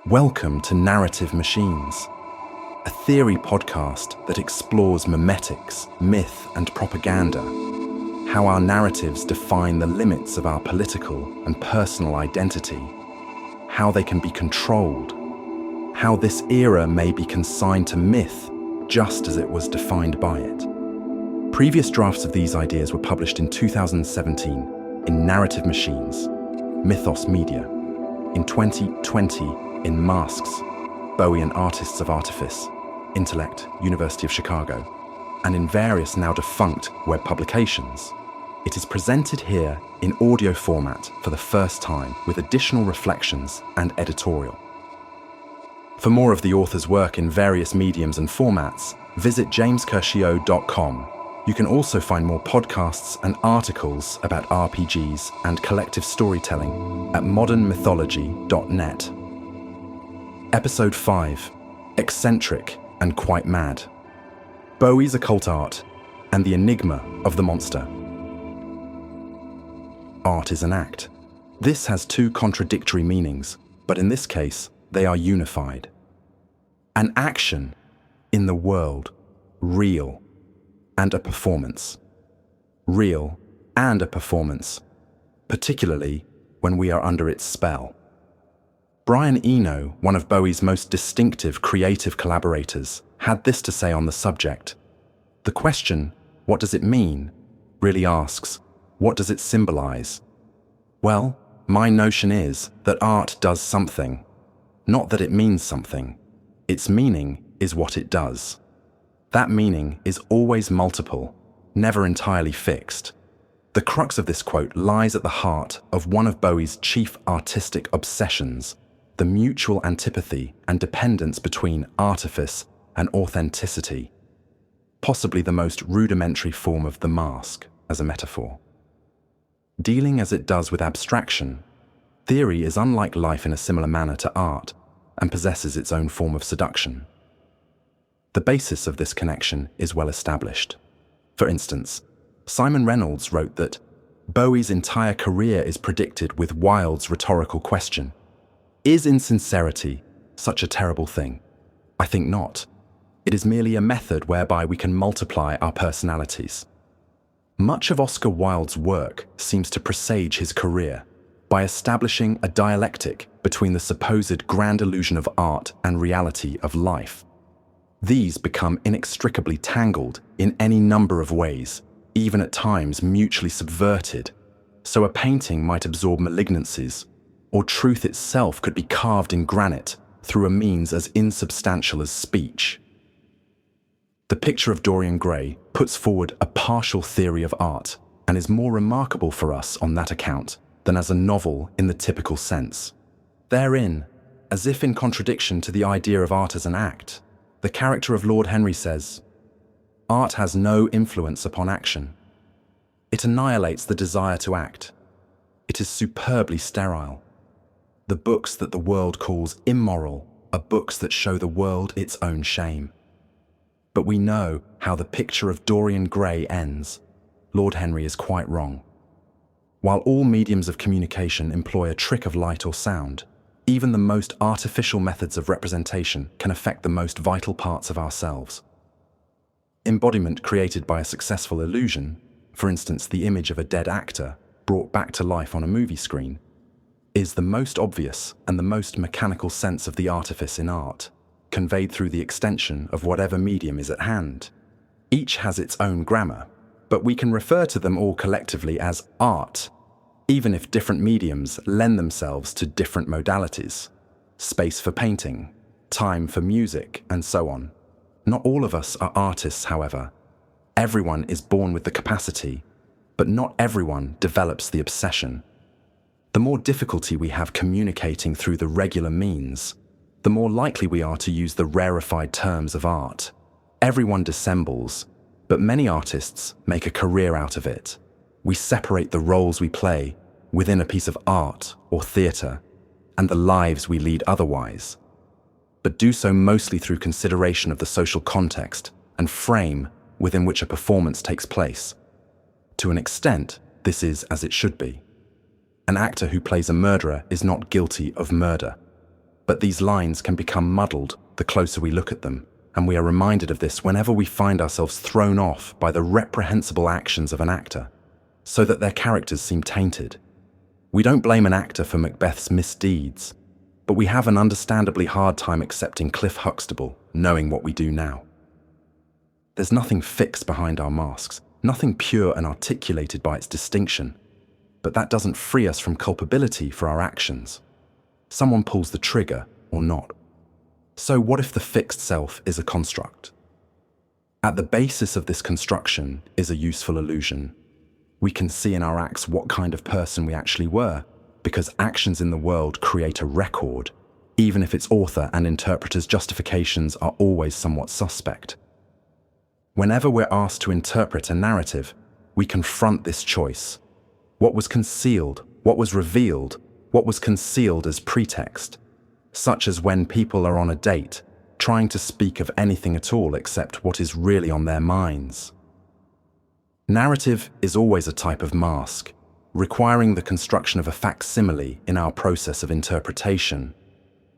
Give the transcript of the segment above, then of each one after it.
Welcome to Narrative Machines, a theory podcast that explores memetics, myth, and propaganda, how our narratives define the limits of our political and personal identity, how they can be controlled, how this era may be consigned to myth just as it was defined by it. Previous drafts of these ideas were published in 2017 in Narrative Machines, Mythos Media, in 2020 in Masks, Bowie and Artists of Artifice, Intellect, University of Chicago, and in various now defunct web publications. It is presented here in audio format for the first time with additional reflections and editorial. For more of the author's work in various mediums and formats, visit jamescurcio.com. You can also find more podcasts and articles about RPGs and collective storytelling at modernmythology.net. Episode 5, Eccentric and Quite Mad. Bowie's occult art and the enigma of the monster. Art is an act. This has two contradictory meanings, but in this case, they are unified. An action in the world, real, and a performance. Real and a performance, particularly when we are under its spell. Brian Eno, one of Bowie's most distinctive creative collaborators, had this to say on the subject. The question, what does it mean, really asks, what does it symbolize? Well, my notion is that art does something, not that it means something. Its meaning is what it does. That meaning is always multiple, never entirely fixed. The crux of this quote lies at the heart of one of Bowie's chief artistic obsessions, the mutual antipathy and dependence between artifice and authenticity, possibly the most rudimentary form of the mask as a metaphor. Dealing as it does with abstraction, theory is unlike life in a similar manner to art and possesses its own form of seduction. The basis of this connection is well established. For instance, Simon Reynolds wrote that Bowie's entire career is predicted with Wilde's rhetorical question, is insincerity such a terrible thing? I think not. It is merely a method whereby we can multiply our personalities. Much of Oscar Wilde's work seems to presage his career by establishing a dialectic between the supposed grand illusion of art and reality of life. These become inextricably tangled in any number of ways, even at times mutually subverted, so a painting might absorb malignancies, or truth itself could be carved in granite through a means as insubstantial as speech. The picture of Dorian Gray puts forward a partial theory of art and is more remarkable for us on that account than as a novel in the typical sense. Therein, as if in contradiction to the idea of art as an act, the character of Lord Henry says, "Art has no influence upon action. It annihilates the desire to act. It is superbly sterile. The books that the world calls immoral are books that show the world its own shame." But we know how the picture of Dorian Gray ends. Lord Henry is quite wrong. While all mediums of communication employ a trick of light or sound, even the most artificial methods of representation can affect the most vital parts of ourselves. Embodiment created by a successful illusion, for instance the image of a dead actor brought back to life on a movie screen, is the most obvious and the most mechanical sense of the artifice in art, conveyed through the extension of whatever medium is at hand. Each has its own grammar, but we can refer to them all collectively as art, even if different mediums lend themselves to different modalities. Space for painting, time for music, and so on. Not all of us are artists, however. Everyone is born with the capacity, but not everyone develops the obsession. The more difficulty we have communicating through the regular means, the more likely we are to use the rarefied terms of art. Everyone dissembles, but many artists make a career out of it. We separate the roles we play within a piece of art or theatre and the lives we lead otherwise, but do so mostly through consideration of the social context and frame within which a performance takes place. To an extent, this is as it should be. An actor who plays a murderer is not guilty of murder, But these lines can become muddled the closer we look at them, and we are reminded of this whenever we find ourselves thrown off by the reprehensible actions of an actor, so that their characters seem tainted. We don't blame an actor for Macbeth's misdeeds, but we have an understandably hard time accepting Cliff Huxtable knowing what we do now. There's nothing fixed behind our masks, nothing pure and articulated by its distinction, but that doesn't free us from culpability for our actions. Someone pulls the trigger or not. So what if the fixed self is a construct? At the basis of this construction is a useful illusion. We can see in our acts what kind of person we actually were, because actions in the world create a record, even if its author and interpreter's justifications are always somewhat suspect. Whenever we're asked to interpret a narrative, we confront this choice. What was concealed? What was revealed? What was concealed as pretext? Such as when people are on a date, trying to speak of anything at all except what is really on their minds. Narrative is always a type of mask, requiring the construction of a facsimile in our process of interpretation.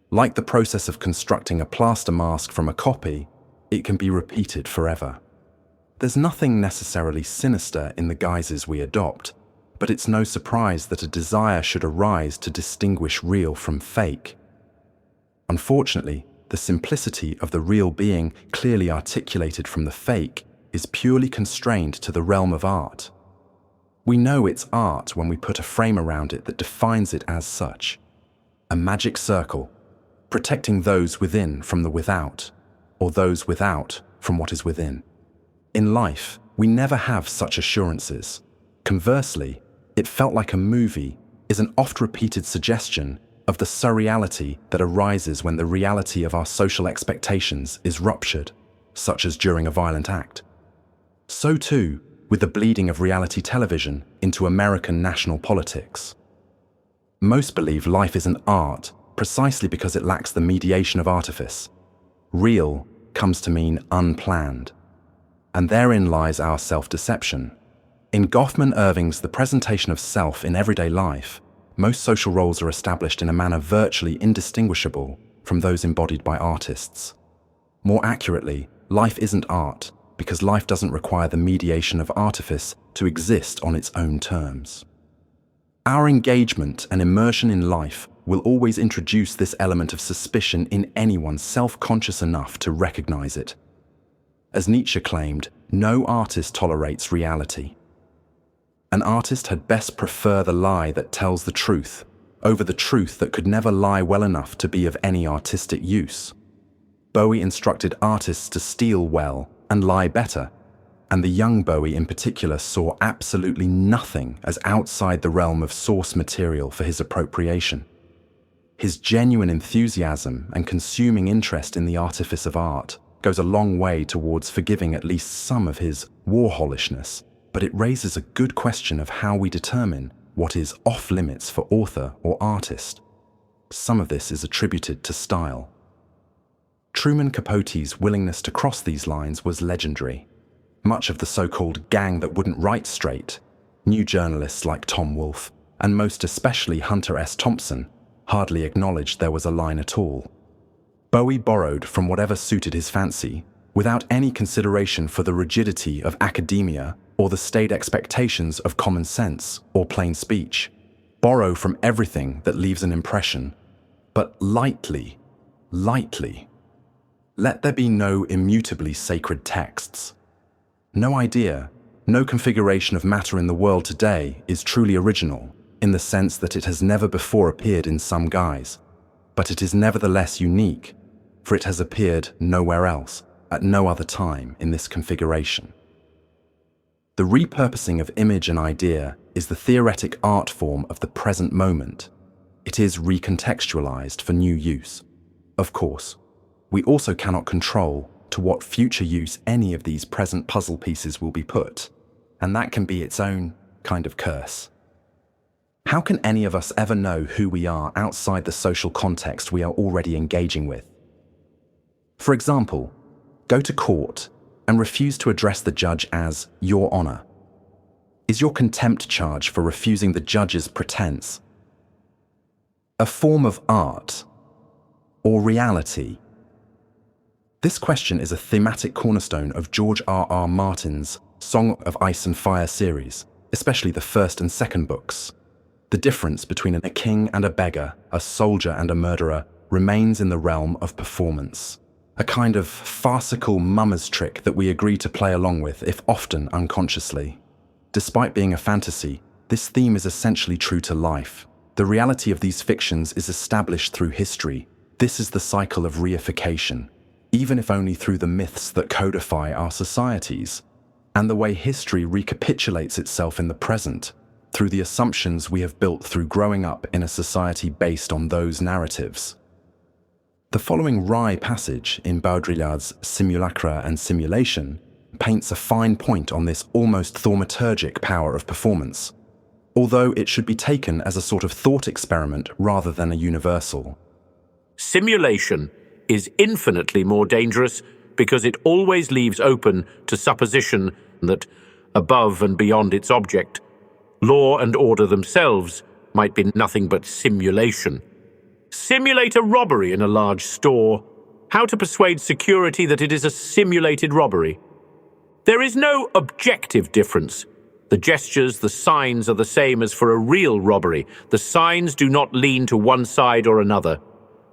Like the process of constructing a plaster mask from a copy, it can be repeated forever. There's nothing necessarily sinister in the guises we adopt, but it's no surprise that a desire should arise to distinguish real from fake. Unfortunately, the simplicity of the real being clearly articulated from the fake is purely constrained to the realm of art. We know it's art when we put a frame around it that defines it as such. A magic circle, protecting those within from the without, or those without from what is within. In life, we never have such assurances. Conversely, it felt like a movie is an oft-repeated suggestion of the surreality that arises when the reality of our social expectations is ruptured, such as during a violent act. So too, with the bleeding of reality television into American national politics. Most believe life is an art precisely because it lacks the mediation of artifice. Real comes to mean unplanned. And therein lies our self-deception. In Goffman Irving's The Presentation of Self in Everyday Life, most social roles are established in a manner virtually indistinguishable from those embodied by artists. More accurately, life isn't art, because life doesn't require the mediation of artifice to exist on its own terms. Our engagement and immersion in life will always introduce this element of suspicion in anyone self-conscious enough to recognize it. As Nietzsche claimed, no artist tolerates reality. An artist had best prefer the lie that tells the truth over the truth that could never lie well enough to be of any artistic use. Bowie instructed artists to steal well and lie better, and the young Bowie in particular saw absolutely nothing as outside the realm of source material for his appropriation. His genuine enthusiasm and consuming interest in the artifice of art goes a long way towards forgiving at least some of his Warholishness, but it raises a good question of how we determine what is off-limits for author or artist. Some of this is attributed to style. Truman Capote's willingness to cross these lines was legendary. Much of the so-called gang that wouldn't write straight, new journalists like Tom Wolfe, and most especially Hunter S. Thompson, hardly acknowledged there was a line at all. Bowie borrowed from whatever suited his fancy, without any consideration for the rigidity of academia or the staid expectations of common sense or plain speech. Borrow from everything that leaves an impression, but lightly. Let there be no immutably sacred texts. No idea, no configuration of matter in the world today is truly original, in the sense that it has never before appeared in some guise, but it is nevertheless unique, for it has appeared nowhere else, at no other time in this configuration. The repurposing of image and idea is the theoretic art form of the present moment. It is recontextualized for new use. Of course, we also cannot control to what future use any of these present puzzle pieces will be put, and that can be its own kind of curse. How can any of us ever know who we are outside the social context we are already engaging with? For example, go to court and refuse to address the judge as Your Honor. Is your contempt charge for refusing the judge's pretense a form of art? or reality? This question is a thematic cornerstone of George R.R. Martin's Song of Ice and Fire series, especially the first and second books. The difference between a king and a beggar, a soldier and a murderer, remains in the realm of performance. A kind of farcical mummer's trick that we agree to play along with, if often unconsciously. Despite being a fantasy, this theme is essentially true to life. The reality of these fictions is established through history. This is the cycle of reification, even if only through the myths that codify our societies, and the way history recapitulates itself in the present, through the assumptions we have built through growing up in a society based on those narratives. The following wry passage in Baudrillard's Simulacra and Simulation paints a fine point on this almost thaumaturgic power of performance, although it should be taken as a sort of thought experiment rather than a universal. Simulation is infinitely more dangerous because it always leaves open to supposition that, above and beyond its object, law and order themselves might be nothing but simulation. Simulate a robbery in a large store. How to persuade security that it is a simulated robbery? There is no objective difference. The gestures, the signs are the same as for a real robbery. The signs do not lean to one side or another.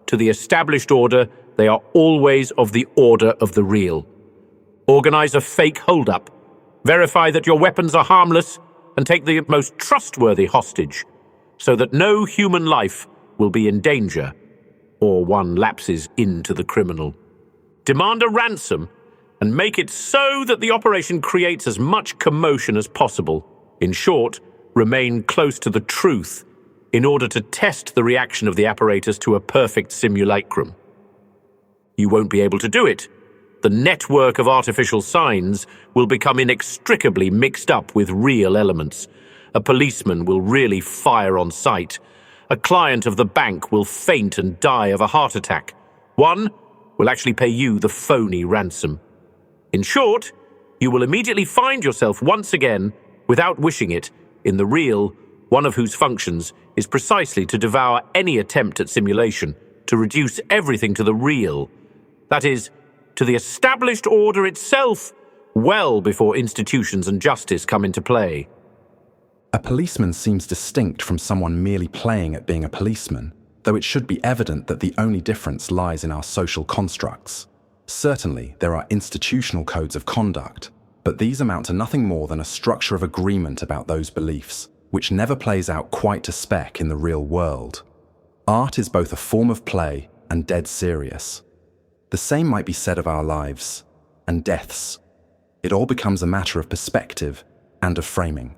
To the established order, they are always of the order of the real. Organize a fake hold-up. Verify that your weapons are harmless and take the most trustworthy hostage, so that no human life will be in danger, or one lapses into the criminal. Demand a ransom and make it so that the operation creates as much commotion as possible. In short, remain close to the truth in order to test the reaction of the apparatus to a perfect simulacrum. You won't be able to do it. The network of artificial signs will become inextricably mixed up with real elements. A policeman will really fire on sight. A client of the bank will faint and die of a heart attack. One will actually pay you the phony ransom. In short, you will immediately find yourself once again, without wishing it, in the real, one of whose functions is precisely to devour any attempt at simulation, to reduce everything to the real. That is, to the established order itself, well before institutions and justice come into play. A policeman seems distinct from someone merely playing at being a policeman, though it should be evident that the only difference lies in our social constructs. Certainly, there are institutional codes of conduct, but these amount to nothing more than a structure of agreement about those beliefs, which never plays out quite to spec in the real world. Art is both a form of play and dead serious. The same might be said of our lives and deaths. It all becomes a matter of perspective and of framing.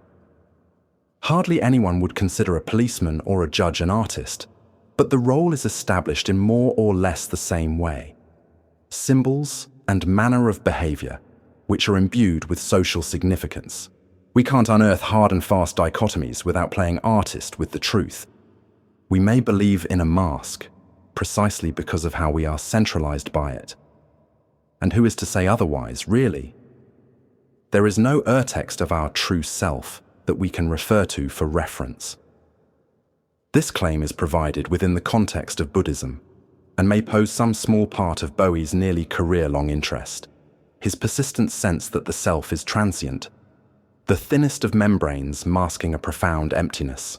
Hardly anyone would consider a policeman or a judge an artist, but the role is established in more or less the same way. Symbols and manner of behavior, which are imbued with social significance. We can't unearth hard and fast dichotomies without playing artist with the truth. We may believe in a mask, precisely because of how we are centralized by it. And who is to say otherwise, really? There is no urtext of our true self that we can refer to for reference. This claim is provided within the context of Buddhism, and may pose some small part of Bowie's nearly career-long interest, his persistent sense that the self is transient, the thinnest of membranes masking a profound emptiness.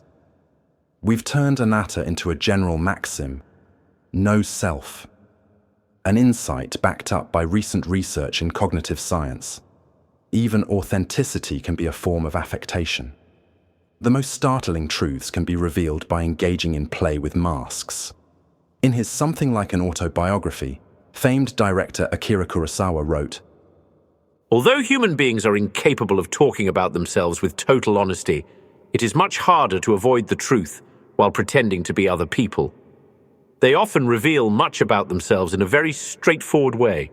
We've turned anatta into a general maxim, no self, an insight backed up by recent research in cognitive science. Even authenticity can be a form of affectation. The most startling truths can be revealed by engaging in play with masks. In his Something Like an Autobiography, famed director Akira Kurosawa wrote, "Although human beings are incapable of talking about themselves with total honesty, it is much harder to avoid the truth while pretending to be other people. They often reveal much about themselves in a very straightforward way.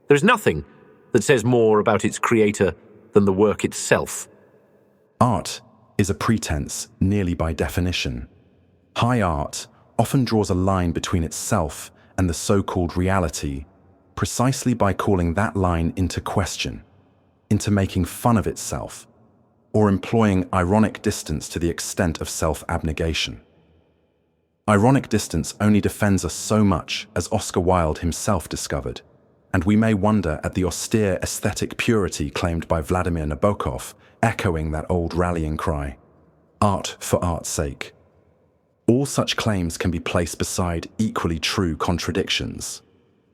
There's nothing that says more about its creator than the work itself." Art is a pretense nearly by definition. High art often draws a line between itself and the so-called reality, precisely by calling that line into question, into making fun of itself, or employing ironic distance to the extent of self-abnegation. Ironic distance only defends us so much, as Oscar Wilde himself discovered, and we may wonder at the austere aesthetic purity claimed by Vladimir Nabokov, echoing that old rallying cry, art for art's sake. All such claims can be placed beside equally true contradictions.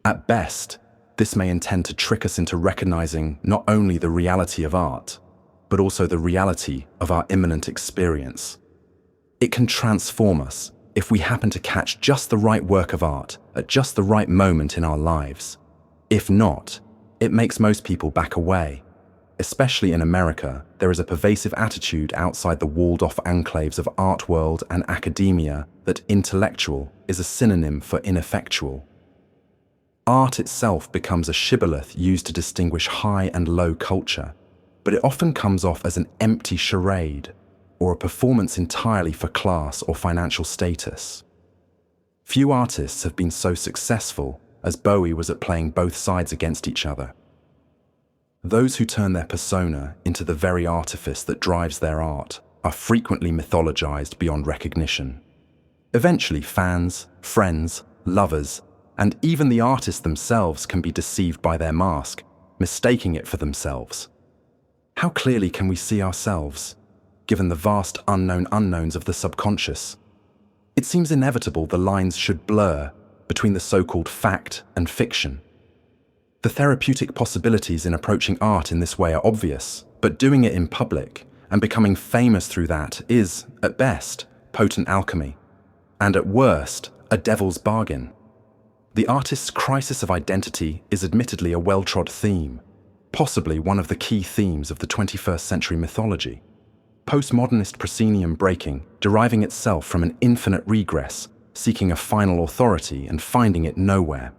At best, this may intend to trick us into recognizing not only the reality of art, but also the reality of our immanent experience. It can transform us if we happen to catch just the right work of art at just the right moment in our lives. If not, it makes most people back away. Especially in America, there is a pervasive attitude outside the walled-off enclaves of art world and academia that intellectual is a synonym for ineffectual. Art itself becomes a shibboleth used to distinguish high and low culture, but it often comes off as an empty charade or a performance entirely for class or financial status. Few artists have been so successful as Bowie was at playing both sides against each other. Those who turn their persona into the very artifice that drives their art are frequently mythologized beyond recognition. Eventually, fans, friends, lovers, and even the artists themselves can be deceived by their mask, mistaking it for themselves. How clearly can we see ourselves, given the vast unknown unknowns of the subconscious? It seems inevitable the lines should blur between the so-called fact and fiction. The therapeutic possibilities in approaching art in this way are obvious, but doing it in public and becoming famous through that is, at best, potent alchemy, and at worst, a devil's bargain. The artist's crisis of identity is admittedly a well-trod theme, possibly one of the key themes of the 21st century mythology. Postmodernist proscenium breaking, deriving itself from an infinite regress, seeking a final authority and finding it nowhere.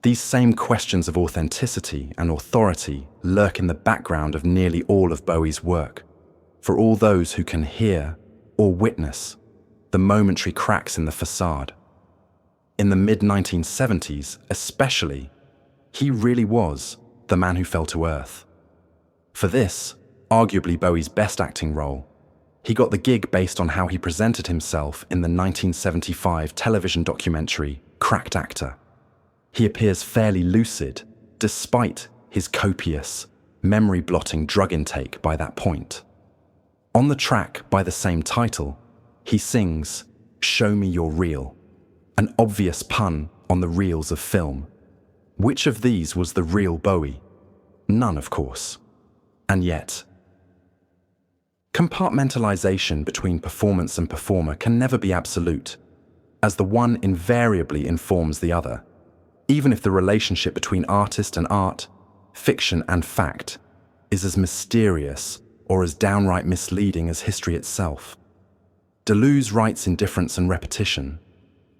These same questions of authenticity and authority lurk in the background of nearly all of Bowie's work. For all those who can hear or witness the momentary cracks in the facade. In the mid-1970s, especially, he really was the man who fell to earth. For this, arguably Bowie's best acting role, he got the gig based on how he presented himself in the 1975 television documentary Cracked Actor. He appears fairly lucid, despite his copious, memory-blotting drug intake by that point. On the track by the same title, he sings, "Show Me You're Real," an obvious pun on the reels of film. Which of these was the real Bowie? None, of course. And yet, compartmentalization between performance and performer can never be absolute, as the one invariably informs the other, even if the relationship between artist and art, fiction and fact, is as mysterious or as downright misleading as history itself. Deleuze writes in Difference and Repetition,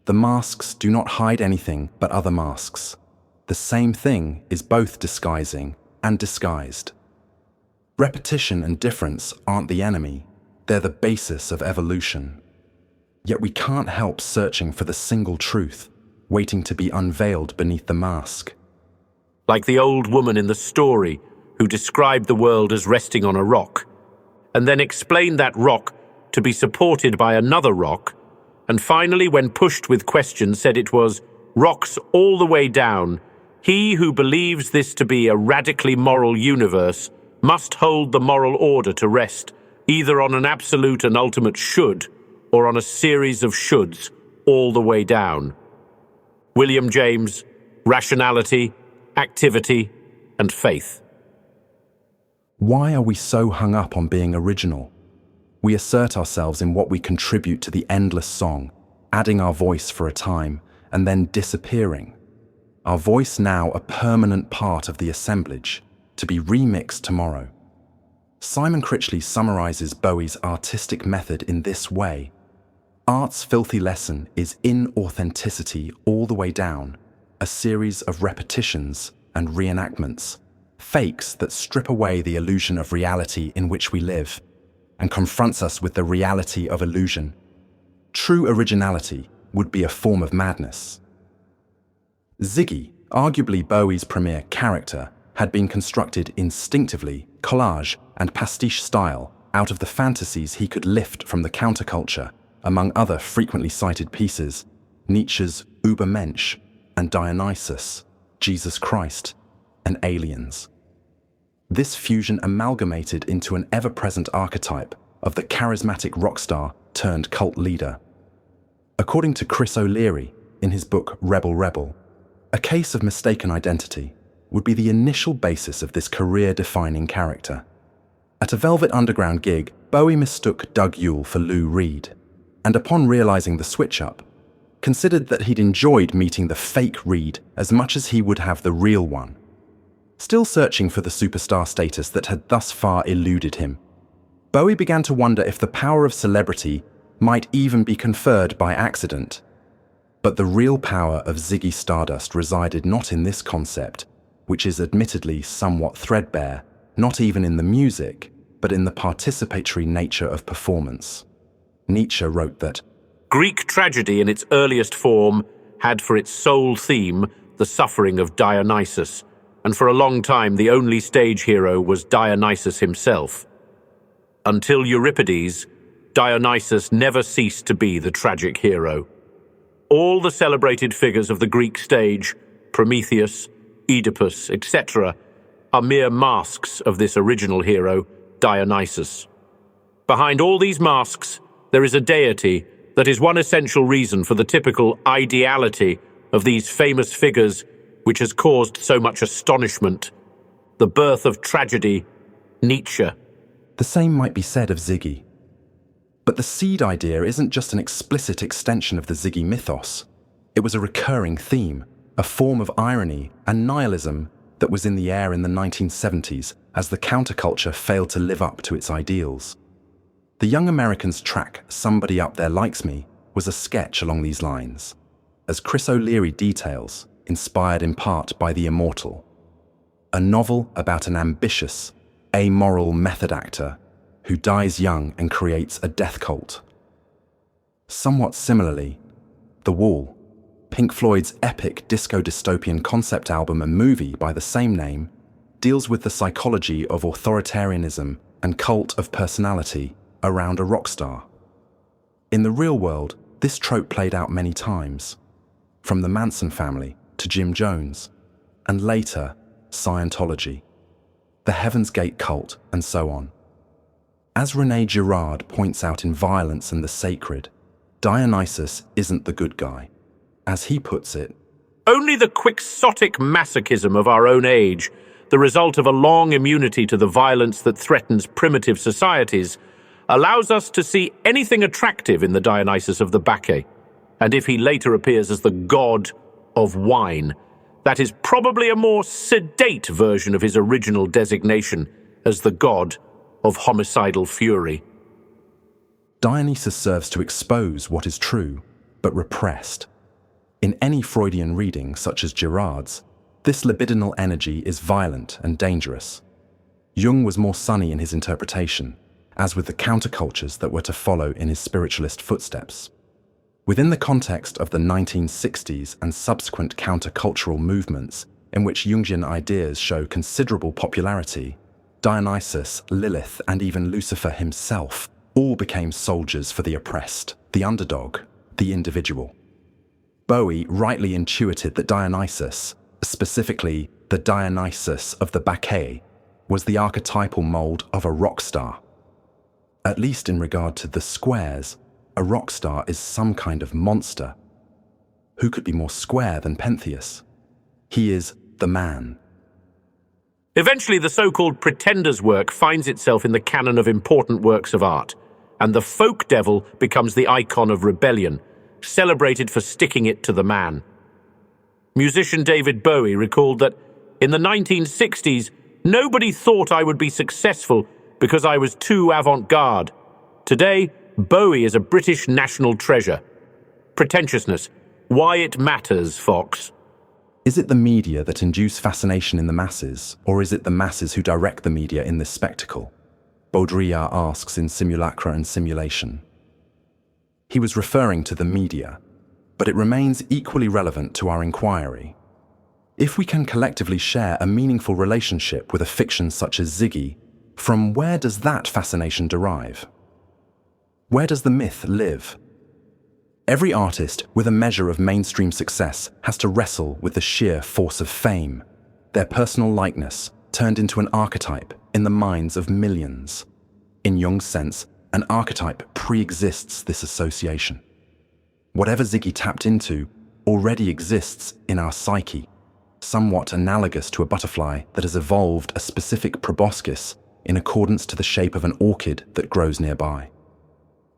"The masks do not hide anything but other masks. The same thing is both disguising and disguised." Repetition and difference aren't the enemy, they're the basis of evolution. Yet we can't help searching for the single truth, waiting to be unveiled beneath the mask. Like the old woman in the story who described the world as resting on a rock, and then explained that rock to be supported by another rock, and finally, when pushed with questions, said it was rocks all the way down. He who believes this to be a radically moral universe must hold the moral order to rest, either on an absolute and ultimate should, or on a series of shoulds all the way down. William James, Rationality, Activity, and Faith. Why are we so hung up on being original? We assert ourselves in what we contribute to the endless song, adding our voice for a time, and then disappearing. Our voice now a permanent part of the assemblage, to be remixed tomorrow. Simon Critchley summarizes Bowie's artistic method in this way. Art's filthy lesson is inauthenticity all the way down, a series of repetitions and reenactments, fakes that strip away the illusion of reality in which we live, and confronts us with the reality of illusion. True originality would be a form of madness. Ziggy, arguably Bowie's premier character, had been constructed instinctively, collage and pastiche style, out of the fantasies he could lift from the counterculture among other frequently cited pieces, Nietzsche's Übermensch and Dionysus, Jesus Christ, and aliens. This fusion amalgamated into an ever-present archetype of the charismatic rock star turned cult leader. According to Chris O'Leary in his book Rebel Rebel, a case of mistaken identity would be the initial basis of this career-defining character. At a Velvet Underground gig, Bowie mistook Doug Yule for Lou Reed, and upon realizing the switch-up, considered that he'd enjoyed meeting the fake Reed as much as he would have the real one. Still searching for the superstar status that had thus far eluded him, Bowie began to wonder if the power of celebrity might even be conferred by accident. But the real power of Ziggy Stardust resided not in this concept, which is admittedly somewhat threadbare, not even in the music, but in the participatory nature of performance. Nietzsche wrote that, Greek tragedy in its earliest form had for its sole theme the suffering of Dionysus, and for a long time the only stage hero was Dionysus himself. Until Euripides, Dionysus never ceased to be the tragic hero. All the celebrated figures of the Greek stage, Prometheus, Oedipus, etc., are mere masks of this original hero, Dionysus. Behind all these masks, there is a deity that is one essential reason for the typical ideality of these famous figures which has caused so much astonishment. The birth of tragedy, Nietzsche. The same might be said of Ziggy. But the seed idea isn't just an explicit extension of the Ziggy mythos. It was a recurring theme, a form of irony and nihilism that was in the air in the 1970s as the counterculture failed to live up to its ideals. The Young Americans' track Somebody Up There Likes Me was a sketch along these lines, as Chris O'Leary details, inspired in part by The Immortal, a novel about an ambitious, amoral method actor who dies young and creates a death cult. Somewhat similarly, The Wall, Pink Floyd's epic disco dystopian concept album and movie by the same name, deals with the psychology of authoritarianism and cult of personality around a rock star. In the real world, this trope played out many times, from the Manson family to Jim Jones, and later, Scientology, the Heaven's Gate cult, and so on. As René Girard points out in Violence and the Sacred, Dionysus isn't the good guy. As he puts it, only the quixotic masochism of our own age, the result of a long immunity to the violence that threatens primitive societies, allows us to see anything attractive in the Dionysus of the Bacchae. And if he later appears as the god of wine, that is probably a more sedate version of his original designation as the god of homicidal fury. Dionysus serves to expose what is true, but repressed. In any Freudian reading, such as Girard's, this libidinal energy is violent and dangerous. Jung was more sunny in his interpretation, as with the countercultures that were to follow in his spiritualist footsteps. Within the context of the 1960s and subsequent countercultural movements, in which Jungian ideas show considerable popularity, Dionysus, Lilith, and even Lucifer himself all became soldiers for the oppressed, the underdog, the individual. Bowie rightly intuited that Dionysus, specifically the Dionysus of the Bacchae, was the archetypal mold of a rock star. At least in regard to the squares, a rock star is some kind of monster. Who could be more square than Pentheus? He is the man. Eventually, the so-called pretender's work finds itself in the canon of important works of art, and the folk devil becomes the icon of rebellion, celebrated for sticking it to the man. Musician David Bowie recalled that, in the 1960s, nobody thought I would be successful because I was too avant-garde. Today, Bowie is a British national treasure. Pretentiousness. Why it matters, Fox. Is it the media that induce fascination in the masses, or is it the masses who direct the media in this spectacle? Baudrillard asks in Simulacra and Simulation. He was referring to the media, but it remains equally relevant to our inquiry. If we can collectively share a meaningful relationship with a fiction such as Ziggy, from where does that fascination derive? Where does the myth live, Every artist with a measure of mainstream success has to wrestle with the sheer force of fame, their personal likeness turned into an archetype in the minds of millions. In Jung's sense, an archetype pre-exists this association. Whatever Ziggy tapped into already exists in our psyche, somewhat analogous to a butterfly that has evolved a specific proboscis in accordance to the shape of an orchid that grows nearby.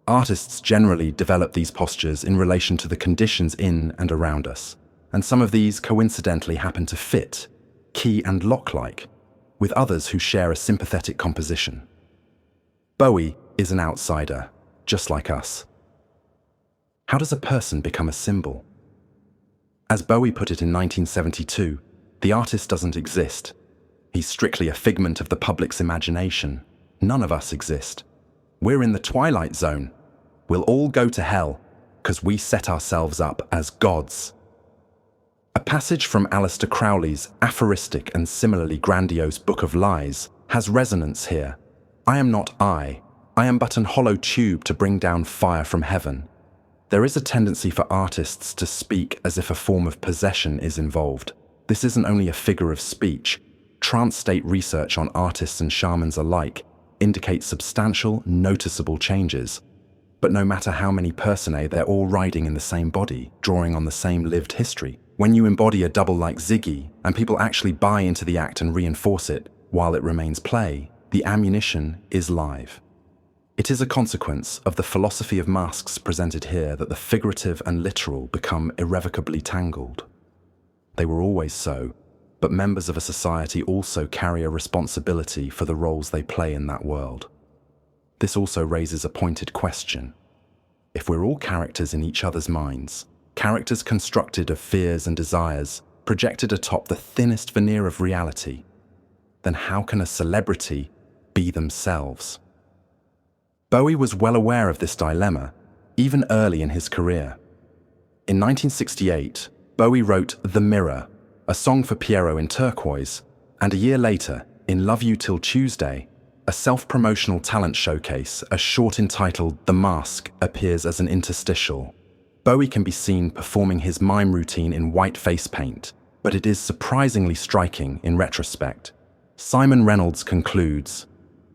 Artists generally develop these postures in relation to the conditions in and around us, and some of these coincidentally happen to fit, key and lock-like, with others who share a sympathetic composition. Bowie is an outsider, just like us. How does a person become a symbol? As Bowie put it in 1972, the artist doesn't exist. He's strictly a figment of the public's imagination. None of us exist. We're in the twilight zone. We'll all go to hell because we set ourselves up as gods. A passage from Aleister Crowley's aphoristic and similarly grandiose Book of Lies has resonance here. I am not I am but an hollow tube to bring down fire from heaven. There is a tendency for artists to speak as if a form of possession is involved. This isn't only a figure of speech. Trance state research on artists and shamans alike indicates substantial, noticeable changes. But no matter how many personae, they're all riding in the same body, drawing on the same lived history. When you embody a double like Ziggy, and people actually buy into the act and reinforce it while it remains play, the ammunition is live. It is a consequence of the philosophy of masks presented here that the figurative and literal become irrevocably tangled. They were always so, but members of a society also carry a responsibility for the roles they play in that world. This also raises a pointed question. If we're all characters in each other's minds, characters constructed of fears and desires, projected atop the thinnest veneer of reality, then how can a celebrity be themselves? Bowie was well aware of this dilemma, even early in his career. In 1968, Bowie wrote The Mirror, a song for Piero in turquoise, and a year later, in Love You Till Tuesday, a self-promotional talent showcase, a short entitled The Mask, appears as an interstitial. Bowie can be seen performing his mime routine in white face paint, but it is surprisingly striking in retrospect. Simon Reynolds concludes,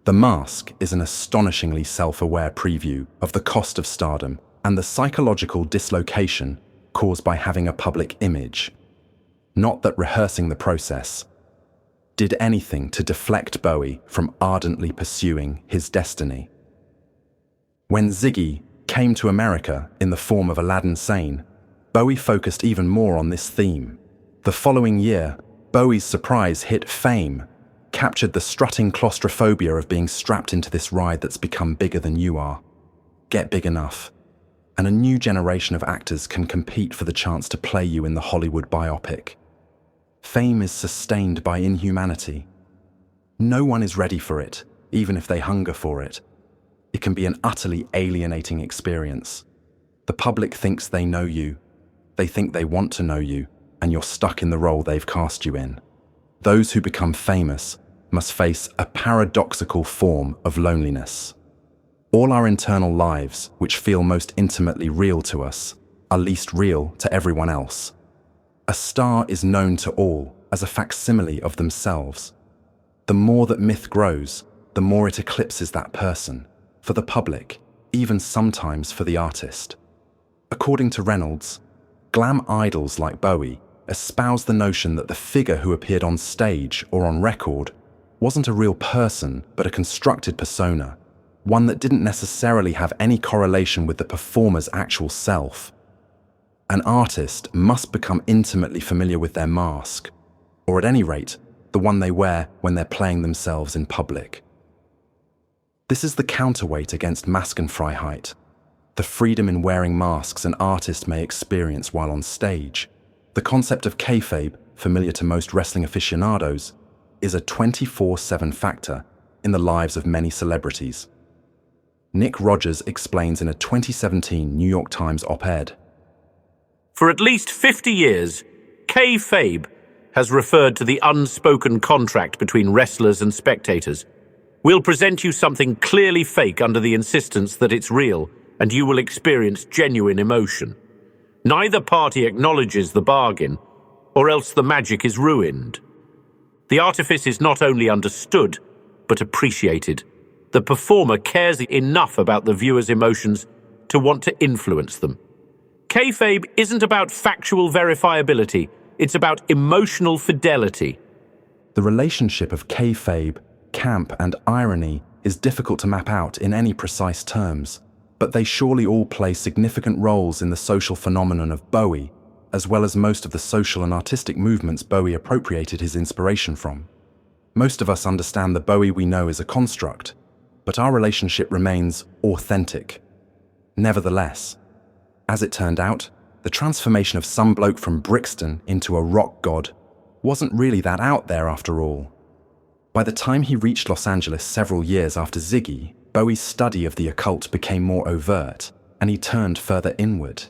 "The Mask is an astonishingly self-aware preview of the cost of stardom and the psychological dislocation caused by having a public image. Not that rehearsing the process did anything to deflect Bowie from ardently pursuing his destiny." When Ziggy came to America in the form of Aladdin Sane, Bowie focused even more on this theme. The following year, Bowie's surprise hit Fame captured the strutting claustrophobia of being strapped into this ride that's become bigger than you are. Get big enough, and a new generation of actors can compete for the chance to play you in the Hollywood biopic. Fame is sustained by inhumanity. No one is ready for it, even if they hunger for it. It can be an utterly alienating experience. The public thinks they know you. They think they want to know you, and you're stuck in the role they've cast you in. Those who become famous must face a paradoxical form of loneliness. All our internal lives, which feel most intimately real to us, are least real to everyone else. A star is known to all as a facsimile of themselves. The more that myth grows, the more it eclipses that person, for the public, even sometimes for the artist. According to Reynolds, glam idols like Bowie espouse the notion that the figure who appeared on stage or on record wasn't a real person, but a constructed persona, one that didn't necessarily have any correlation with the performer's actual self. An artist must become intimately familiar with their mask, or at any rate, the one they wear when they're playing themselves in public. This is the counterweight against Maskenfreiheit, the freedom in wearing masks an artist may experience while on stage. The concept of kayfabe, familiar to most wrestling aficionados, is a 24/7 factor in the lives of many celebrities. Nick Rogers explains in a 2017 New York Times op-ed, For at least 50 years, kayfabe has referred to the unspoken contract between wrestlers and spectators. We'll present you something clearly fake under the insistence that it's real, and you will experience genuine emotion. Neither party acknowledges the bargain, or else the magic is ruined. The artifice is not only understood, but appreciated. The performer cares enough about the viewer's emotions to want to influence them. Kayfabe isn't about factual verifiability, it's about emotional fidelity. The relationship of kayfabe, camp, and irony is difficult to map out in any precise terms, but they surely all play significant roles in the social phenomenon of Bowie, as well as most of the social and artistic movements Bowie appropriated his inspiration from. Most of us understand the Bowie we know is a construct, but our relationship remains authentic. Nevertheless, as it turned out, the transformation of some bloke from Brixton into a rock god wasn't really that out there after all. By the time he reached Los Angeles several years after Ziggy, Bowie's study of the occult became more overt, and he turned further inward.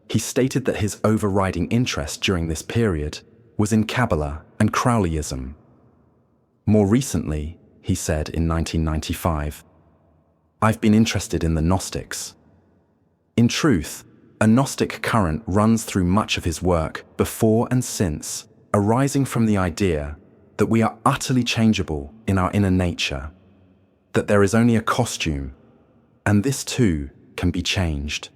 He stated that his overriding interest during this period was in Kabbalah and Crowleyism. More recently, he said in 1995, "I've been interested in the Gnostics." In truth, a Gnostic current runs through much of his work before and since, arising from the idea that we are utterly changeable in our inner nature, that there is only a costume, and this too can be changed.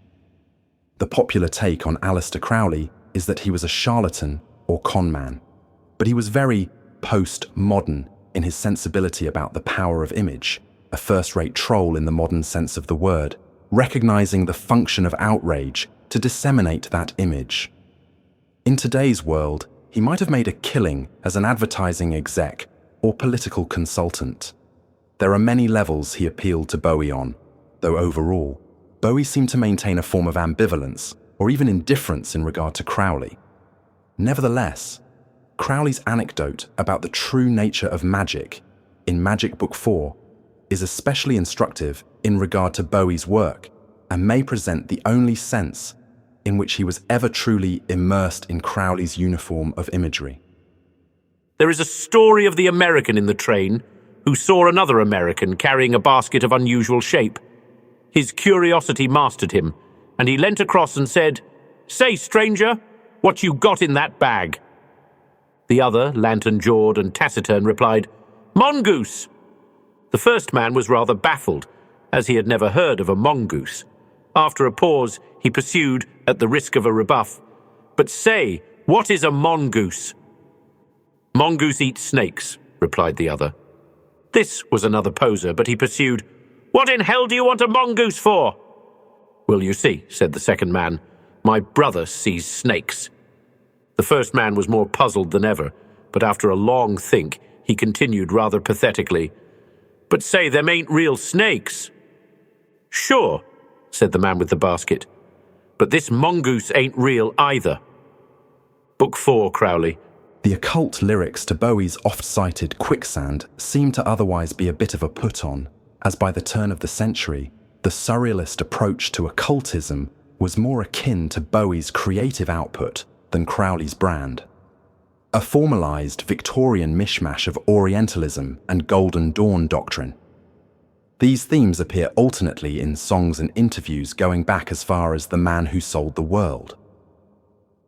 The popular take on Aleister Crowley is that he was a charlatan or con man, but he was very post-modern in his sensibility about the power of image, a first-rate troll in the modern sense of the word, recognizing the function of outrage to disseminate that image. In today's world, he might have made a killing as an advertising exec or political consultant. There are many levels he appealed to Bowie on, though overall, Bowie seemed to maintain a form of ambivalence or even indifference in regard to Crowley. Nevertheless, Crowley's anecdote about the true nature of magic in Magic Book 4 is especially instructive in regard to Bowie's work and may present the only sense in which he was ever truly immersed in Crowley's uniform of imagery. There is a story of the American in the train who saw another American carrying a basket of unusual shape. His curiosity mastered him, and he leant across and said, "Say, stranger, what you got in that bag?" The other, lantern-jawed and taciturn, replied, "Mongoose." The first man was rather baffled, as he had never heard of a mongoose. After a pause, he pursued, at the risk of a rebuff, "But say, what is a mongoose?" "Mongoose eats snakes," replied the other. This was another poser, but he pursued, "What in hell do you want a mongoose for?" "Well, you see," said the second man, "my brother sees snakes." The first man was more puzzled than ever, but after a long think, he continued rather pathetically, "But say, them ain't real snakes." "Sure," said the man with the basket, "but this mongoose ain't real either." Book 4, Crowley. The occult lyrics to Bowie's oft-cited Quicksand seem to otherwise be a bit of a put-on, as by the turn of the century, the surrealist approach to occultism was more akin to Bowie's creative output than Crowley's brand. A formalized Victorian mishmash of Orientalism and Golden Dawn doctrine. These themes appear alternately in songs and interviews going back as far as The Man Who Sold the World.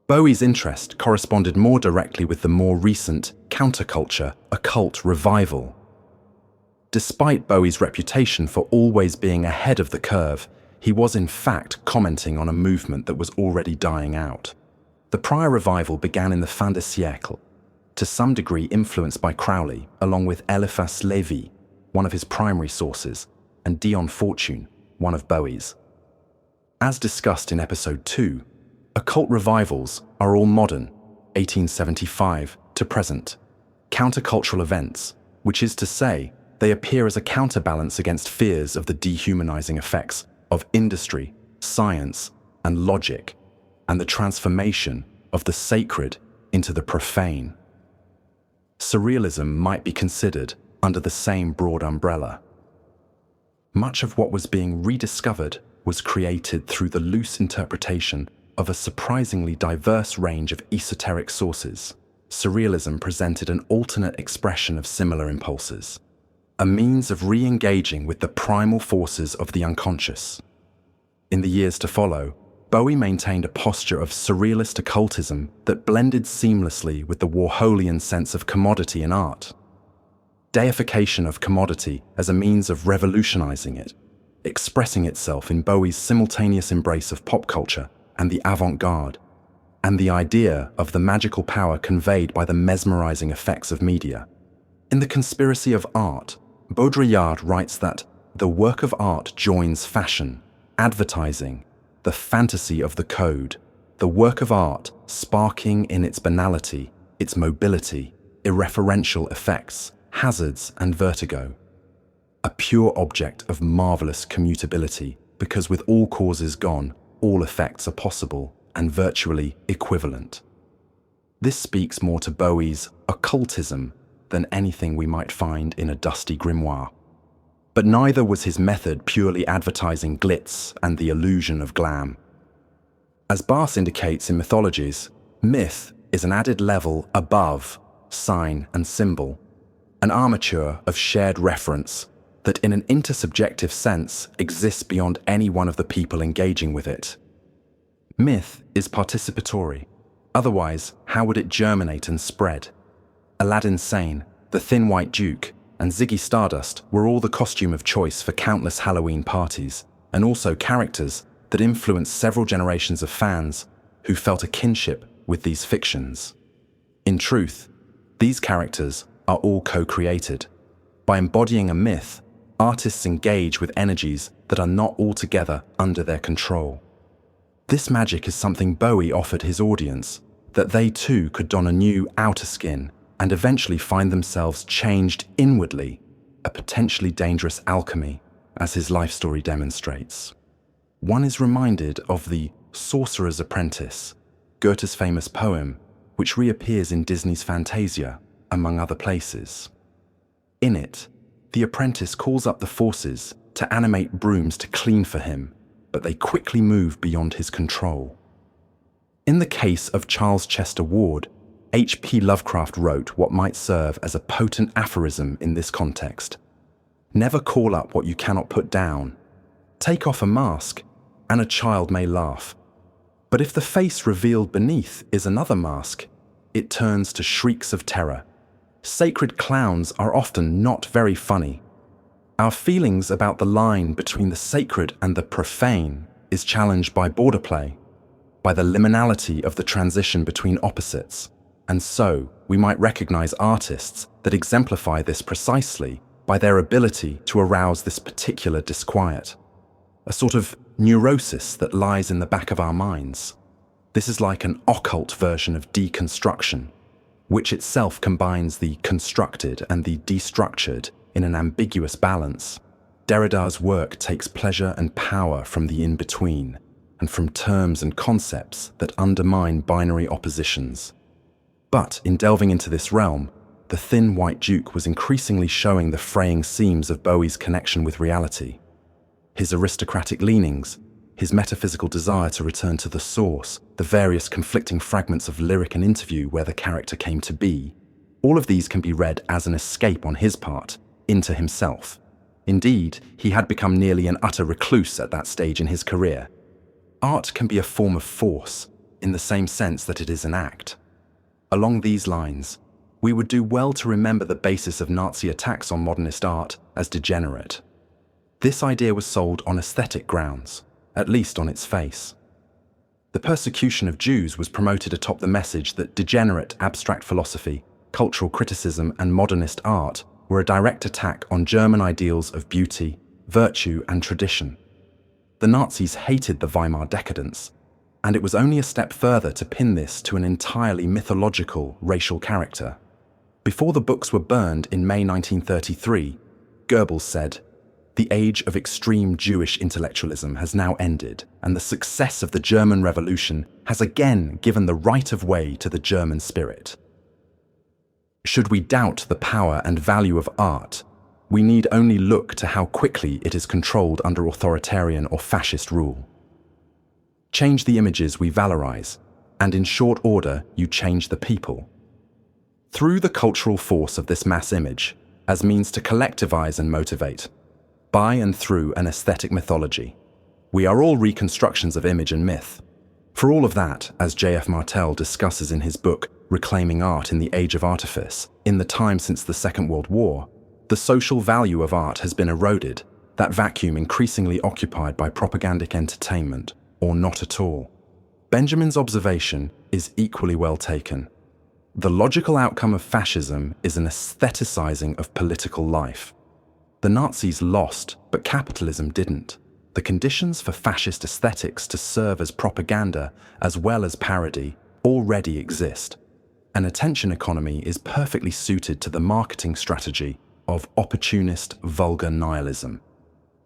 Bowie's interest corresponded more directly with the more recent counterculture occult revival. Despite Bowie's reputation for always being ahead of the curve, he was in fact commenting on a movement that was already dying out. The prior revival began in the fin de siècle, to some degree influenced by Crowley, along with Eliphas Levi, one of his primary sources, and Dion Fortune, one of Bowie's. As discussed in episode 2, occult revivals are all modern, 1875 to present, countercultural events, which is to say, they appear as a counterbalance against fears of the dehumanizing effects of industry, science, and logic, and the transformation of the sacred into the profane. Surrealism might be considered under the same broad umbrella. Much of what was being rediscovered was created through the loose interpretation of a surprisingly diverse range of esoteric sources. Surrealism presented an alternate expression of similar impulses, a means of re-engaging with the primal forces of the unconscious. In the years to follow, Bowie maintained a posture of surrealist occultism that blended seamlessly with the Warholian sense of commodity in art. Deification of commodity as a means of revolutionizing it, expressing itself in Bowie's simultaneous embrace of pop culture and the avant-garde, and the idea of the magical power conveyed by the mesmerizing effects of media. In The Conspiracy of Art, Baudrillard writes that the work of art joins fashion, advertising, the fantasy of the code, the work of art sparking in its banality, its mobility, irreferential effects, hazards and vertigo. A pure object of marvelous commutability, because with all causes gone, all effects are possible and virtually equivalent. This speaks more to Bowie's occultism than anything we might find in a dusty grimoire. But neither was his method purely advertising glitz and the illusion of glam. As Barthes indicates in Mythologies, myth is an added level above sign and symbol, an armature of shared reference that in an intersubjective sense exists beyond any one of the people engaging with it. Myth is participatory, otherwise how would it germinate and spread? Aladdin Sane, the Thin White Duke, and Ziggy Stardust were all the costume of choice for countless Halloween parties, and also characters that influenced several generations of fans who felt a kinship with these fictions. In truth, these characters are all co-created. By embodying a myth, artists engage with energies that are not altogether under their control. This magic is something Bowie offered his audience, that they too could don a new outer skin and eventually find themselves changed inwardly, a potentially dangerous alchemy, as his life story demonstrates. One is reminded of the Sorcerer's Apprentice, Goethe's famous poem, which reappears in Disney's Fantasia, among other places. In it, the apprentice calls up the forces to animate brooms to clean for him, but they quickly move beyond his control. In the case of Charles Chester Ward, H.P. Lovecraft wrote what might serve as a potent aphorism in this context. Never call up what you cannot put down. Take off a mask, and a child may laugh. But if the face revealed beneath is another mask, it turns to shrieks of terror. Sacred clowns are often not very funny. Our feelings about the line between the sacred and the profane is challenged by border play, by the liminality of the transition between opposites. And so, we might recognize artists that exemplify this precisely by their ability to arouse this particular disquiet, a sort of neurosis that lies in the back of our minds. This is like an occult version of deconstruction, which itself combines the constructed and the destructured in an ambiguous balance. Derrida's work takes pleasure and power from the in-between, and from terms and concepts that undermine binary oppositions. But in delving into this realm, the Thin White Duke was increasingly showing the fraying seams of Bowie's connection with reality. His aristocratic leanings, his metaphysical desire to return to the source, the various conflicting fragments of lyric and interview where the character came to be, all of these can be read as an escape on his part into himself. Indeed, he had become nearly an utter recluse at that stage in his career. Art can be a form of force, in the same sense that it is an act. Along these lines, we would do well to remember the basis of Nazi attacks on modernist art as degenerate. This idea was sold on aesthetic grounds, at least on its face. The persecution of Jews was promoted atop the message that degenerate abstract philosophy, cultural criticism, and modernist art were a direct attack on German ideals of beauty, virtue, and tradition. The Nazis hated the Weimar decadence, and it was only a step further to pin this to an entirely mythological racial character. Before the books were burned in May 1933, Goebbels said, "The age of extreme Jewish intellectualism has now ended, and the success of the German Revolution has again given the right of way to the German spirit." Should we doubt the power and value of art, we need only look to how quickly it is controlled under authoritarian or fascist rule. Change the images we valorize, and in short order, you change the people. Through the cultural force of this mass image, as means to collectivize and motivate, by and through an aesthetic mythology, We are all reconstructions of image and myth. For all of that, as J.F. Martel discusses in his book Reclaiming Art in the Age of Artifice, in the time since the Second World War, the social value of art has been eroded, that vacuum increasingly occupied by propagandic entertainment, or not at all. Benjamin's observation is equally well taken. The logical outcome of fascism is an aestheticizing of political life. The Nazis lost, but capitalism didn't. The conditions for fascist aesthetics to serve as propaganda as well as parody already exist. An attention economy is perfectly suited to the marketing strategy of opportunist, vulgar nihilism.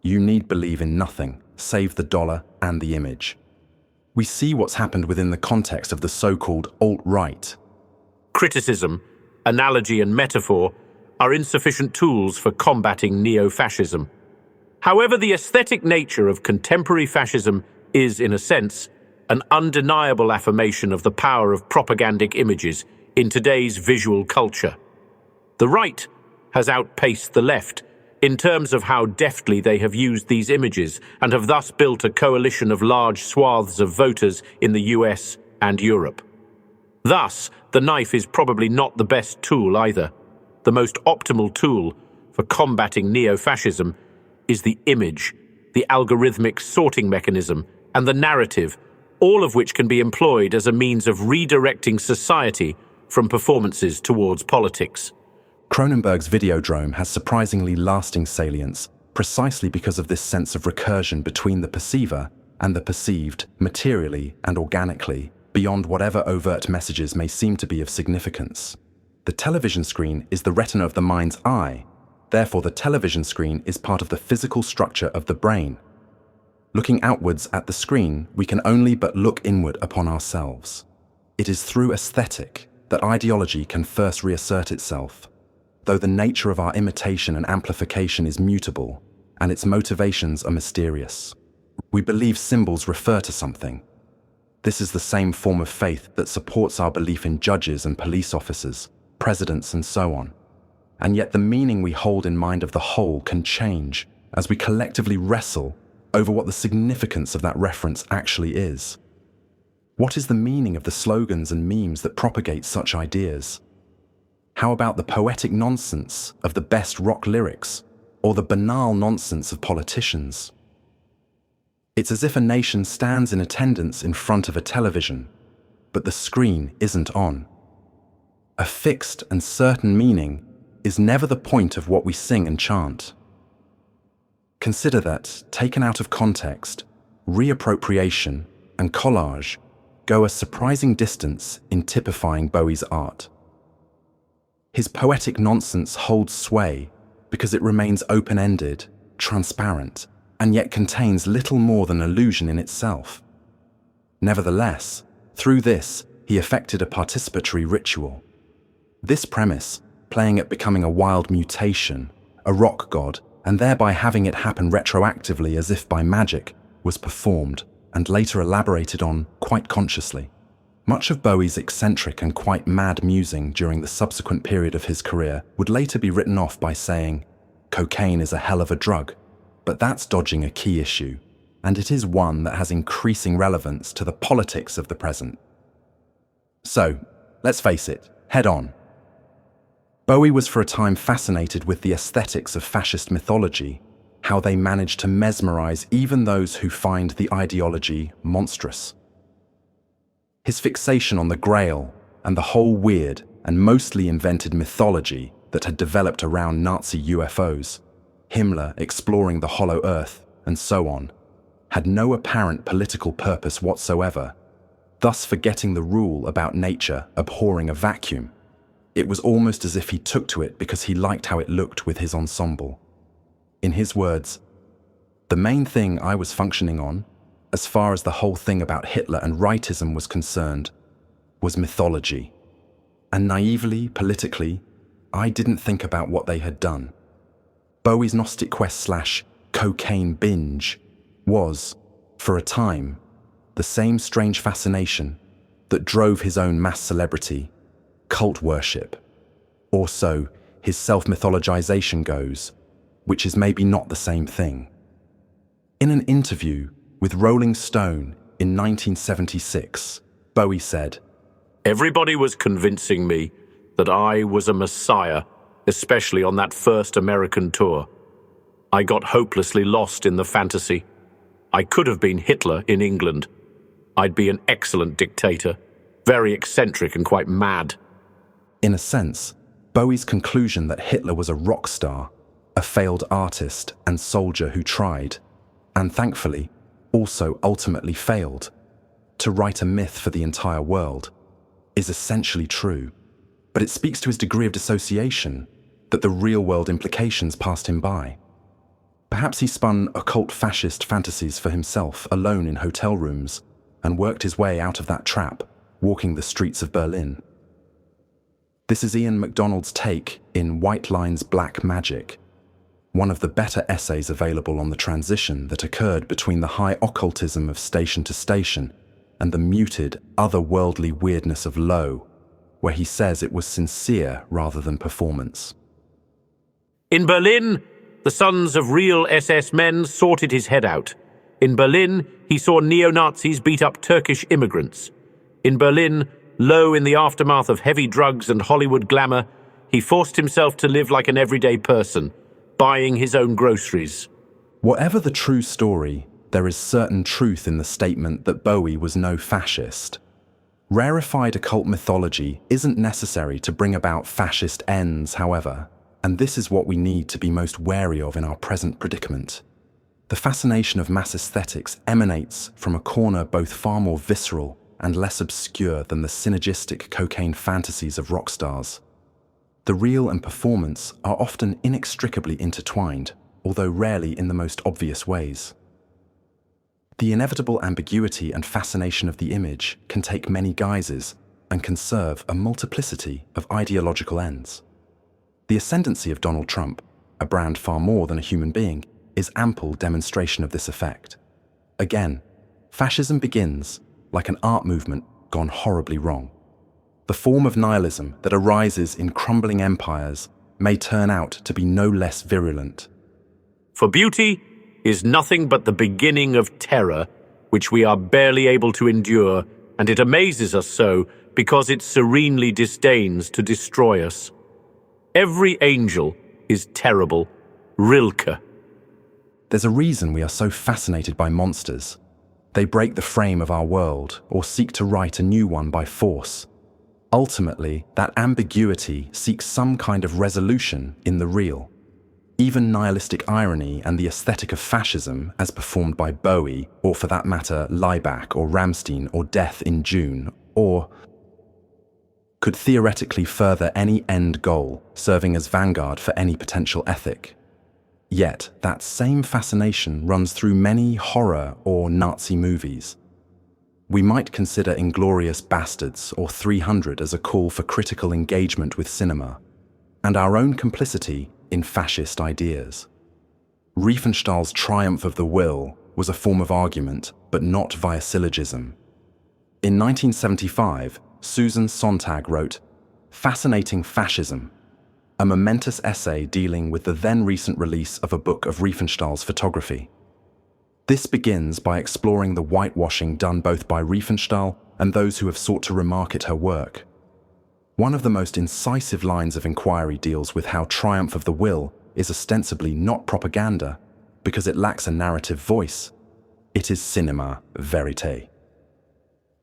You need believe in nothing, save the dollar and the image. We see what's happened within the context of the so-called alt-right. Criticism, analogy and metaphor are insufficient tools for combating neo-fascism. However, the aesthetic nature of contemporary fascism is, in a sense, an undeniable affirmation of the power of propagandic images in today's visual culture. The right has outpaced the left in terms of how deftly they have used these images and have thus built a coalition of large swaths of voters in the US and Europe. Thus, the knife is probably not the best tool either. The most optimal tool for combating neo-fascism is the image, the algorithmic sorting mechanism, and the narrative, all of which can be employed as a means of redirecting society from performances towards politics. Cronenberg's Videodrome has surprisingly lasting salience precisely because of this sense of recursion between the perceiver and the perceived, materially and organically, beyond whatever overt messages may seem to be of significance. The television screen is the retina of the mind's eye. Therefore, the television screen is part of the physical structure of the brain. Looking outwards at the screen, we can only but look inward upon ourselves. It is through aesthetic that ideology can first reassert itself, though the nature of our imitation and amplification is mutable, and its motivations are mysterious. We believe symbols refer to something. This is the same form of faith that supports our belief in judges and police officers, presidents, and so on. And yet the meaning we hold in mind of the whole can change as we collectively wrestle over what the significance of that reference actually is. What is the meaning of the slogans and memes that propagate such ideas? How about the poetic nonsense of the best rock lyrics, or the banal nonsense of politicians? It's as if a nation stands in attendance in front of a television, but the screen isn't on. A fixed and certain meaning is never the point of what we sing and chant. Consider that, taken out of context, reappropriation and collage go a surprising distance in typifying Bowie's art. His poetic nonsense holds sway because it remains open-ended, transparent, and yet contains little more than illusion in itself. Nevertheless, through this, he effected a participatory ritual. This premise, playing at becoming a wild mutation, a rock god, and thereby having it happen retroactively as if by magic, was performed and later elaborated on quite consciously. Much of Bowie's eccentric and quite mad musing during the subsequent period of his career would later be written off by saying, "Cocaine is a hell of a drug," but that's dodging a key issue, and it is one that has increasing relevance to the politics of the present. So, let's face it, head on. Bowie was for a time fascinated with the aesthetics of fascist mythology, how they managed to mesmerize even those who find the ideology monstrous. His fixation on the Grail and the whole weird and mostly invented mythology that had developed around Nazi UFOs, Himmler exploring the hollow earth, and so on, had no apparent political purpose whatsoever, thus forgetting the rule about nature abhorring a vacuum. It was almost as if he took to it because he liked how it looked with his ensemble. In his words, "The main thing I was functioning on, as far as the whole thing about Hitler and rightism was concerned, was mythology. And naively, politically, I didn't think about what they had done." Bowie's Gnostic Quest / cocaine binge was, for a time, the same strange fascination that drove his own mass celebrity, cult worship, or so his self-mythologization goes, which is maybe not the same thing. In an interview, With Rolling Stone in 1976, Bowie said, "Everybody was convincing me that I was a messiah, especially on that first American tour. I got hopelessly lost in the fantasy. I could have been Hitler in England. I'd be an excellent dictator, very eccentric and quite mad." In a sense, Bowie's conclusion that Hitler was a rock star, a failed artist and soldier who tried, and thankfully, also ultimately failed, to write a myth for the entire world, is essentially true. But it speaks to his degree of dissociation, that the real-world implications passed him by. Perhaps he spun occult fascist fantasies for himself alone in hotel rooms and worked his way out of that trap, walking the streets of Berlin. This is Ian MacDonald's take in White Line's Black Magic, one of the better essays available on the transition that occurred between the high occultism of Station to Station and the muted, otherworldly weirdness of Low, where he says it was sincere rather than performance. In Berlin, the sons of real SS men sorted his head out. In Berlin, he saw neo-Nazis beat up Turkish immigrants. In Berlin, low in the aftermath of heavy drugs and Hollywood glamour, he forced himself to live like an everyday person, buying his own groceries. Whatever the true story, there is certain truth in the statement that Bowie was no fascist. Rarefied occult mythology isn't necessary to bring about fascist ends, however, and this is what we need to be most wary of in our present predicament. The fascination of mass aesthetics emanates from a corner both far more visceral and less obscure than the synergistic cocaine fantasies of rock stars. The real and performance are often inextricably intertwined, although rarely in the most obvious ways. The inevitable ambiguity and fascination of the image can take many guises and can serve a multiplicity of ideological ends. The ascendancy of Donald Trump, a brand far more than a human being, is ample demonstration of this effect. Again, fascism begins like an art movement gone horribly wrong. The form of nihilism that arises in crumbling empires may turn out to be no less virulent. For beauty is nothing but the beginning of terror, which we are barely able to endure, and it amazes us so because it serenely disdains to destroy us. Every angel is terrible. Rilke. There's a reason we are so fascinated by monsters. They break the frame of our world or seek to write a new one by force. Ultimately, that ambiguity seeks some kind of resolution in the real. Even nihilistic irony and the aesthetic of fascism, as performed by Bowie, or for that matter, Laibach or Rammstein or Death in June, or could theoretically further any end goal, serving as vanguard for any potential ethic. Yet, that same fascination runs through many horror or Nazi movies. We might consider Inglourious Bastards or 300 as a call for critical engagement with cinema, and our own complicity in fascist ideas. Riefenstahl's Triumph of the Will was a form of argument, but not via syllogism. In 1975, Susan Sontag wrote Fascinating Fascism, a momentous essay dealing with the then-recent release of a book of Riefenstahl's photography. This begins by exploring the whitewashing done both by Riefenstahl and those who have sought to remark at her work. One of the most incisive lines of inquiry deals with how Triumph of the Will is ostensibly not propaganda because it lacks a narrative voice. It is cinema verite.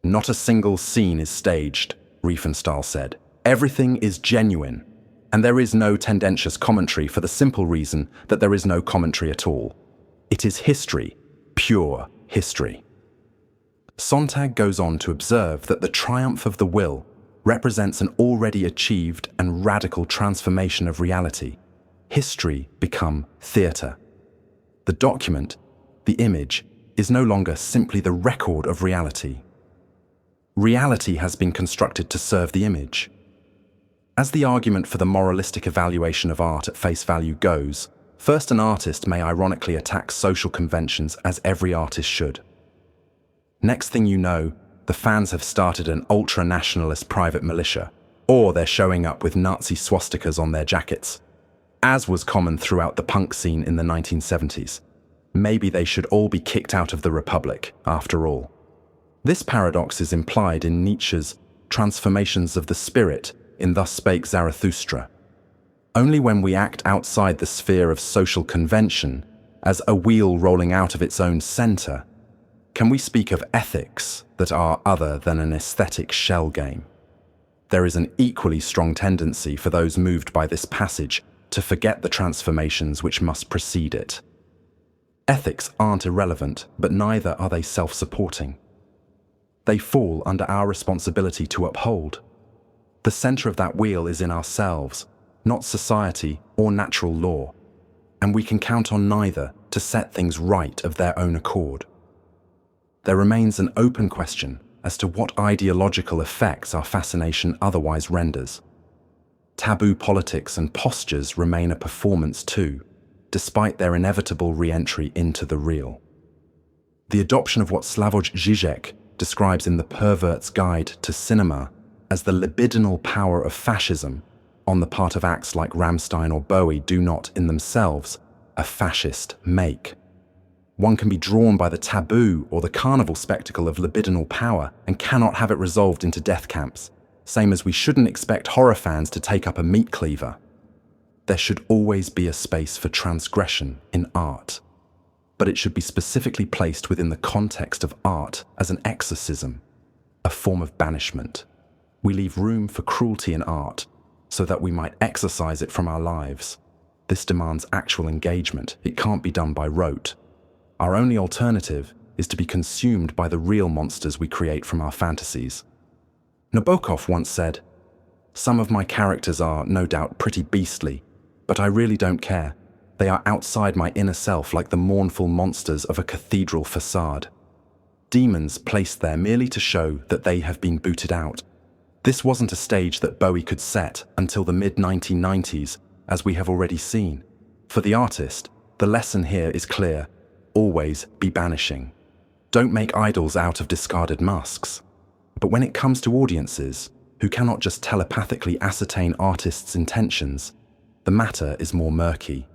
Not a single scene is staged, Riefenstahl said. Everything is genuine, and there is no tendentious commentary for the simple reason that there is no commentary at all. It is history, pure history. Sontag goes on to observe that the triumph of the will represents an already achieved and radical transformation of reality. History become theatre. The document, the image, is no longer simply the record of reality. Reality has been constructed to serve the image. As the argument for the moralistic evaluation of art at face value goes, first an artist may ironically attack social conventions as every artist should. Next thing you know, the fans have started an ultra-nationalist private militia, or they're showing up with Nazi swastikas on their jackets, as was common throughout the punk scene in the 1970s. maybe they should all be kicked out of the Republic, after all. This paradox is implied in Nietzsche's Transformations of the Spirit in Thus Spake Zarathustra. Only when we act outside the sphere of social convention, as a wheel rolling out of its own center, can we speak of ethics that are other than an aesthetic shell game. There is an equally strong tendency for those moved by this passage to forget the transformations which must precede it. Ethics aren't irrelevant, but neither are they self-supporting. They fall under our responsibility to uphold. The center of that wheel is in ourselves, not society or natural law, and we can count on neither to set things right of their own accord. There remains an open question as to what ideological effects our fascination otherwise renders. Taboo politics and postures remain a performance too, despite their inevitable re-entry into the real. The adoption of what Slavoj Žižek describes in The Pervert's Guide to Cinema as the libidinal power of fascism on the part of acts like Rammstein or Bowie do not, in themselves, a fascist make. One can be drawn by the taboo or the carnival spectacle of libidinal power and cannot have it resolved into death camps, same as we shouldn't expect horror fans to take up a meat cleaver. There should always be a space for transgression in art, but it should be specifically placed within the context of art as an exorcism, a form of banishment. We leave room for cruelty in art so that we might exorcise it from our lives. This demands actual engagement. It can't be done by rote. Our only alternative is to be consumed by the real monsters we create from our fantasies. Nabokov once said, "Some of my characters are, no doubt, pretty beastly, but I really don't care. They are outside my inner self like the mournful monsters of a cathedral facade. Demons placed there merely to show that they have been booted out." This wasn't a stage that Bowie could set until the mid-1990s, as we have already seen. For the artist, the lesson here is clear. Always be banishing. Don't make idols out of discarded masks. But when it comes to audiences, who cannot just telepathically ascertain artists' intentions, the matter is more murky.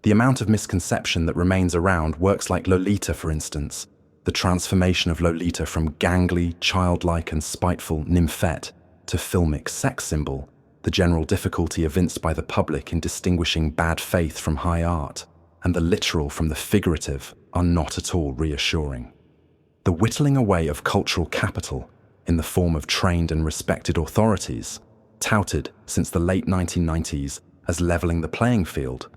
The amount of misconception that remains around works like Lolita, for instance, the transformation of Lolita from gangly, childlike and spiteful nymphette to filmic sex symbol, the general difficulty evinced by the public in distinguishing bad faith from high art, and the literal from the figurative are not at all reassuring. The whittling away of cultural capital in the form of trained and respected authorities, touted since the late 1990s as leveling the playing field,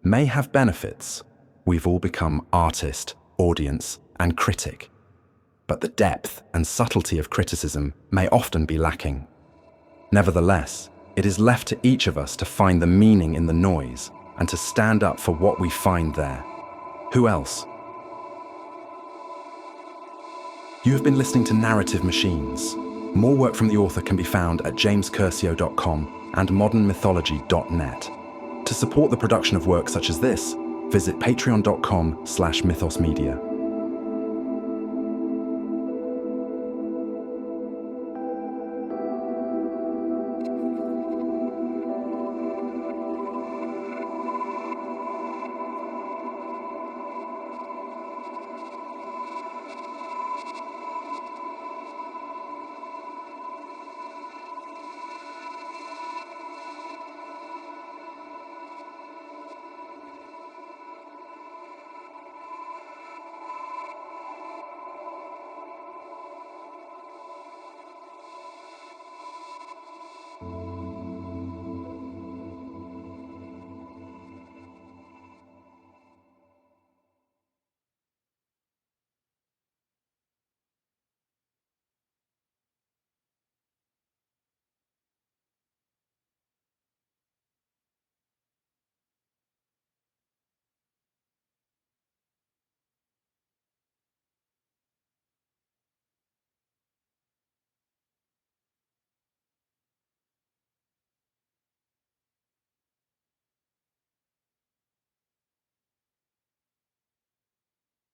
may have benefits. We've all become artist, audience, and critic. But the depth and subtlety of criticism may often be lacking. Nevertheless, it is left to each of us to find the meaning in the noise and to stand up for what we find there. Who else? You have been listening to Narrative Machines. More work from the author can be found at jamescurcio.com and modernmythology.net. To support the production of work such as this, visit patreon.com/mythosmedia.